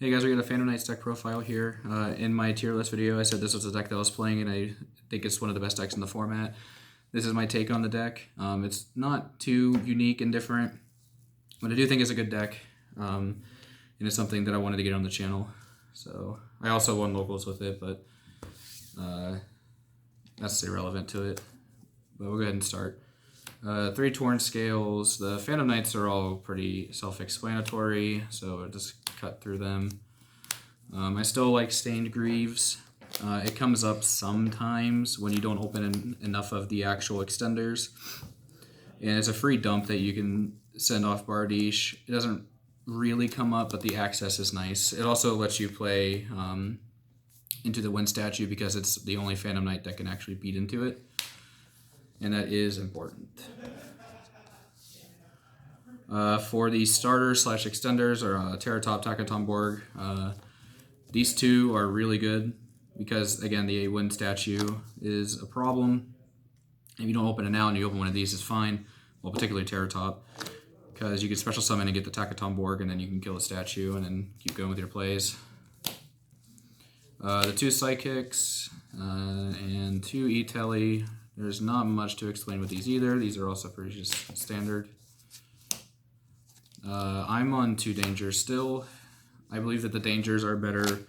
Hey guys, we got a Phantom Knights deck profile here. In my tier list video, I said this was a deck that I was playing, and I think it's one of the best decks in the format. This is my take on the deck. It's not too unique and different, but I do think it's a good deck, and it's something that I wanted to get on the channel. So I also won locals with it, but that's irrelevant to it. But we'll go ahead and start. 3 Torn Scales. The Phantom Knights are all pretty self-explanatory, so I'll just cut through them. I still like Stained Greaves. It comes up sometimes when you don't open enough of the actual extenders. And it's a free dump that you can send off Bardiche. It doesn't really come up, but the access is nice. It also lets you play into the Wind Statue because it's the only Phantom Knight that can actually beat into it. And that is important. For the starters / extenders are Terratop, Takatomborg. These two are really good because, again, the Wind Statue is a problem. If you don't open it now and you open one of these, it's fine. Well, particularly Terratop, because you can special summon and get the Takatomborg, and then you can kill the statue and then keep going with your plays. The 2 Psychics and 2 E-Telly. There's not much to explain with these either. These are also pretty just standard. I'm on 2 Dangers still. I believe that the Dangers are better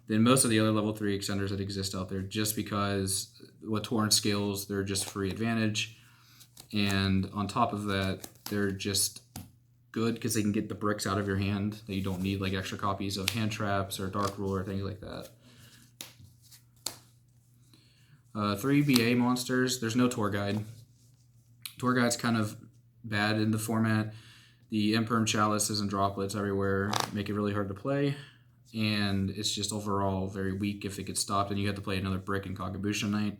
than most of the other level 3 extenders that exist out there, just because with Torn Scales, they're just free advantage. And on top of that, they're just good because they can get the bricks out of your hand that you don't need, like extra copies of Hand Traps or Dark Rule or things like that. 3 BA monsters. There's no Tour Guide. Tour Guide's kind of bad in the format. The Imperm Chalices and Droplets everywhere make it really hard to play, and it's just overall very weak if it gets stopped, and you have to play another brick in Kagabusha Knight.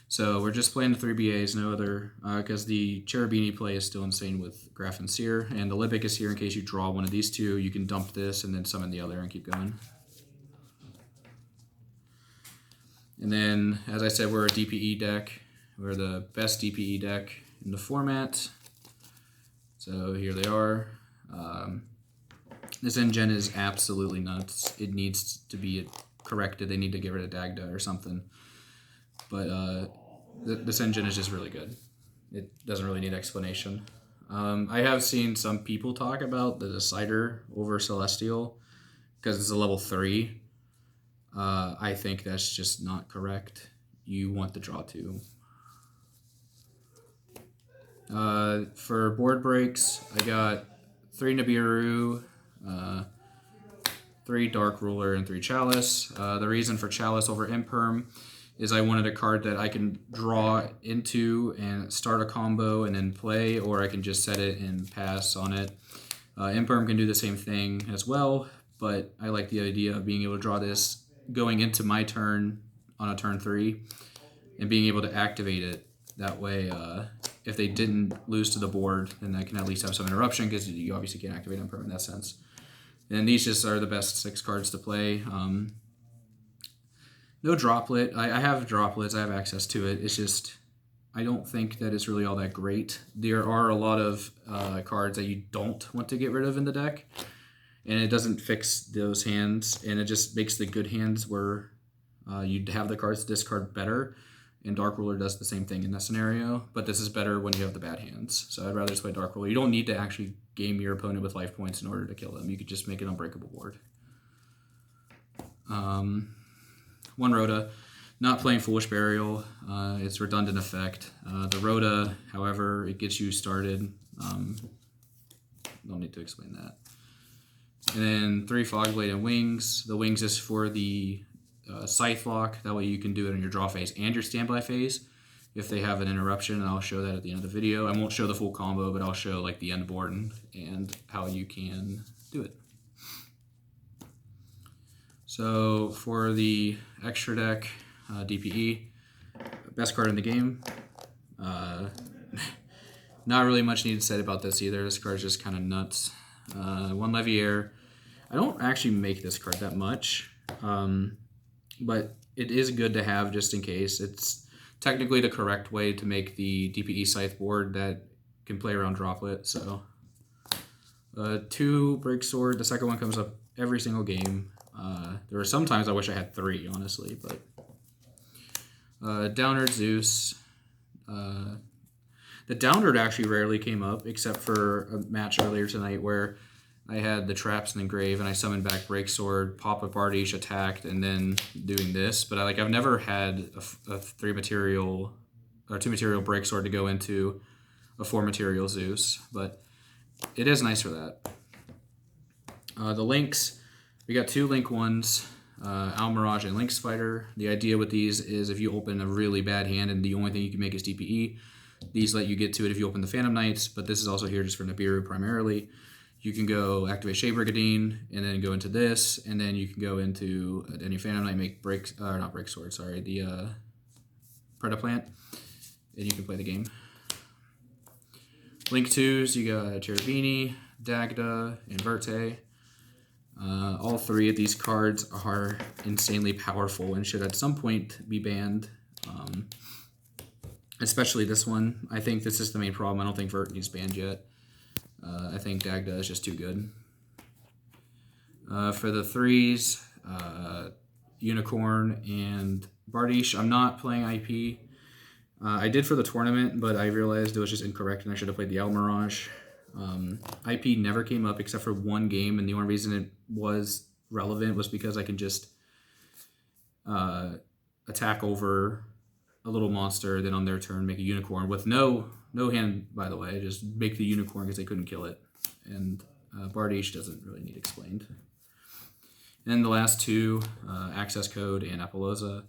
So we're just playing the 3 BAs, no other, because the Cherubini play is still insane with Graf and Seer, and the Libic is here in case you draw one of these two. You can dump this and then summon the other and keep going. And then, as I said, we're a DPE deck. We're the best DPE deck in the format. So here they are. This engine is absolutely nuts. It needs to be corrected. They need to get rid of Dagda or something. But this engine is just really good. It doesn't really need explanation. I have seen some people talk about the Decider over Celestial because it's a level 3. I think that's just not correct. You want the draw 2. For board breaks, I got 3 Nibiru, 3 Dark Ruler, and 3 Chalice. The reason for Chalice over Imperm is I wanted a card that I can draw into and start a combo and then play, or I can just set it and pass on it. Imperm can do the same thing as well, but I like the idea of being able to draw this going into my turn on a turn 3 and being able to activate it. That way, if they didn't lose to the board, then I can at least have some interruption because you obviously can't activate Imperm in that sense. And these just are the best 6 cards to play. No Droplet. I have Droplets. I have access to it. It's just, I don't think that it's really all that great. There are a lot of cards that you don't want to get rid of in the deck, and it doesn't fix those hands, and it just makes the good hands where you'd have the cards to discard better. And Dark Ruler does the same thing in that scenario, but this is better when you have the bad hands. So I'd rather just play Dark Ruler. You don't need to actually game your opponent with life points in order to kill them. You could just make an unbreakable board. 1 Rhoda. Not playing Foolish Burial. It's redundant effect. The Rhoda, however, it gets you started. Don't need to explain that. And then 3 Fogblade and Wings. The Wings is for the Scythe lock. That way you can do it in your draw phase and your standby phase if they have an interruption, and I'll show that at the end of the video. I won't show the full combo, but I'll show like the end board and how you can do it. So for the extra deck, DPE, best card in the game. Not really much needed said about this either. This card's just kind of nuts. 1 Leviair. I don't actually make this card that much. But it is good to have just in case. It's technically the correct way to make the DPE Scythe board that can play around Droplet. So 2 Break Sword. The second one comes up every single game. There were some times I wish I had 3, honestly, but Downerd Zeus. The Downerd actually rarely came up, except for a match earlier tonight where I had the traps and engrave, and I summoned back Breaksword, pop up Bardiche, attacked, and then doing this. But I've never had a 3 material or 2 material Breaksword to go into a 4 material Zeus, but it is nice for that. The links, we got 2 link ones, Almirage and Link Spider. The idea with these is if you open a really bad hand and the only thing you can make is DPE, these let you get to it if you open the Phantom Knights, but this is also here just for Nibiru primarily. You can go activate Shade Brigadine and then go into this, and then you can go into any Phantom Knight, make not Break Sword, sorry, the Predaplant, and you can play the game. Link 2s, you got Cherubini, Dagda, and Verte. All 3 of these cards are insanely powerful and should at some point be banned. Especially this one. I think this is the main problem. I don't think Vert needs banned yet. I think Dagda is just too good. For the 3s, Unicorn and Bardiche, I'm not playing IP. I did for the tournament, but I realized it was just incorrect and I should have played the Almirage. IP never came up except for 1 game, and the only reason it was relevant was because I can just attack over a little monster, then on their turn make a unicorn with no hand, by the way, just make the unicorn because they couldn't kill it. And Bardiche doesn't really need explained. And the last 2, Access Code and Apollosa.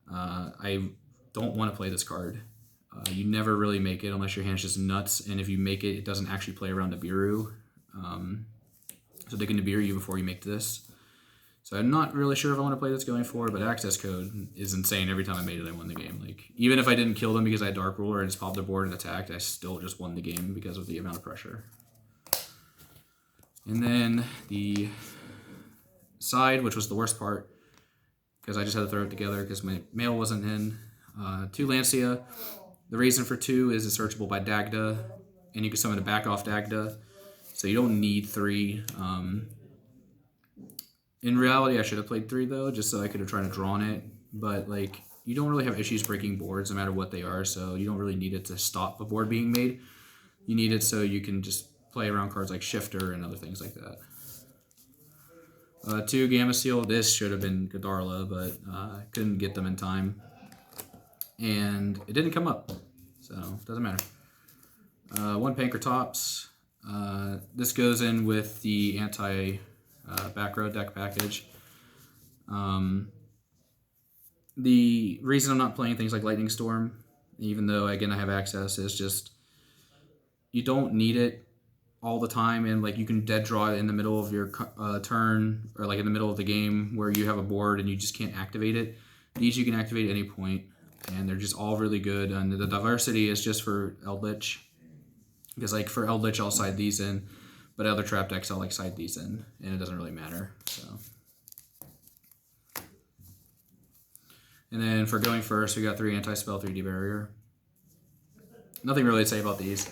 I don't want to play this card. You never really make it unless your hand's just nuts, and if you make it, it doesn't actually play around Nibiru. So they can Nibiru you before you make this. So I'm not really sure if I want to play this going forward, but Access Code is insane. Every time I made it, I won the game. Like, even if I didn't kill them because I had Dark Ruler and just popped their board and attacked, I still just won the game because of the amount of pressure. And then the side, which was the worst part, because I just had to throw it together because my mail wasn't in. 2 Lancia. The reason for 2 is it's searchable by Dagda, and you can summon a back off Dagda, so you don't need 3. In reality, I should have played 3 though, just so I could have tried to draw on it. But like, you don't really have issues breaking boards, no matter what they are. So you don't really need it to stop a board being made. You need it so you can just play around cards like Shifter and other things like that. 2 Gamma Seal. This should have been Godarla, but I couldn't get them in time, and it didn't come up, so it doesn't matter. 1 Panker Tops. This goes in with the anti back row deck package. The reason I'm not playing things like Lightning Storm, even though again I have access, is just you don't need it all the time, and like you can dead draw it in the middle of your turn, or like in the middle of the game where you have a board and you just can't activate it. These you can activate at any point, and they're just all really good. And the diversity is just for Eldritch, because like for Eldritch I'll side these in, but other trap decks I'll like side these in, and it doesn't really matter. So, and then for going first, we got 3 anti-spell, 3D barrier. Nothing really to say about these.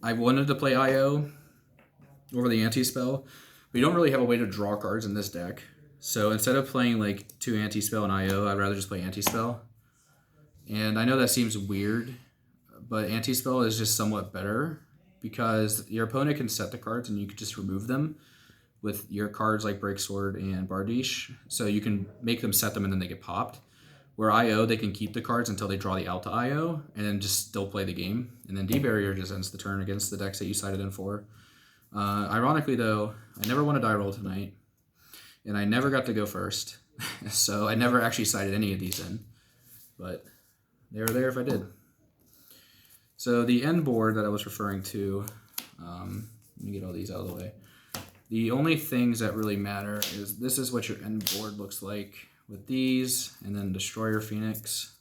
I wanted to play IO over the anti-spell, but you don't really have a way to draw cards in this deck. So instead of playing like 2 anti-spell and IO, I'd rather just play anti-spell. And I know that seems weird, but anti-spell is just somewhat better because your opponent can set the cards and you can just remove them with your cards like Breaksword and Bardiche. So you can make them set them and then they get popped. Where IO, they can keep the cards until they draw the out to IO and then just still play the game. And then D-Barrier just ends the turn against the decks that you sided in for. Ironically, though, I never won a die roll tonight, and I never got to go first. So I never actually sided any of these in, but they were there if I did. So the end board that I was referring to, let me get all these out of the way. The only things that really matter is this is what your end board looks like with these, and then Destroyer Phoenix.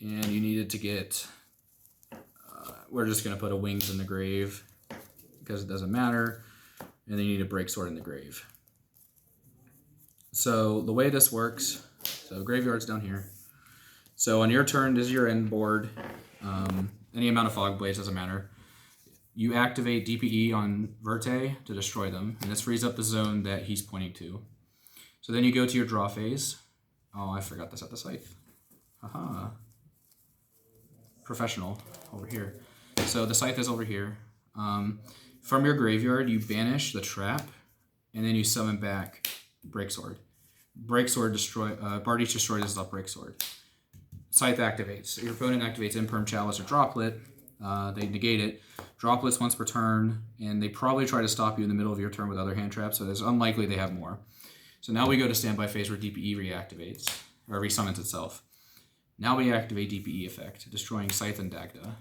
And you needed to get, we're just going to put a Wings in the grave because it doesn't matter. And then you need a Breaksword in the grave. So the way this works, so graveyard's down here. So on your turn, this is your end board. Any amount of Fog Blades doesn't matter. you activate DPE on Verte to destroy them, and this frees up the zone that he's pointing to. So then you go to your draw phase. Oh, I forgot to set the scythe. Haha. Professional over here. So the scythe is over here. From your graveyard, you banish the trap, and then you summon back Breaksword. Breaksword Bardiche destroys this Breaksword. Scythe activates. Your opponent activates Imperm Chalice or Droplet. They negate it. Droplets once per turn, and they probably try to stop you in the middle of your turn with other hand traps, so it's unlikely they have more. So now we go to standby phase where DPE reactivates, or resummons itself. Now we activate DPE effect, destroying Scythe and Dagda.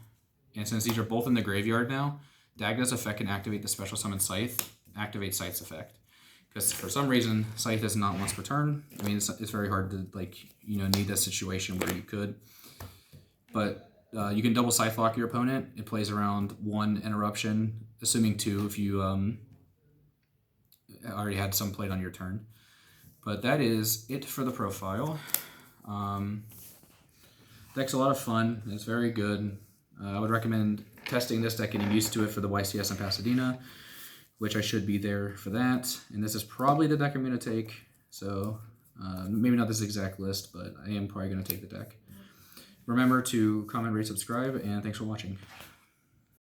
And since these are both in the graveyard now, Dagda's effect can activate the special summon Scythe, activate Scythe's effect. Because for some reason, Scythe is not once per turn. I mean, it's very hard to, like, need that situation where you could. But you can double Scythe lock your opponent. It plays around 1 interruption, assuming 2 if you already had some played on your turn. But that is it for the profile. Deck's a lot of fun. It's very good. I would recommend testing this deck, getting used to it for the YCS in Pasadena, which I should be there for that. And this is probably the deck I'm going to take. So maybe not this exact list, but I am probably going to take the deck. Remember to comment, rate, subscribe, and thanks for watching.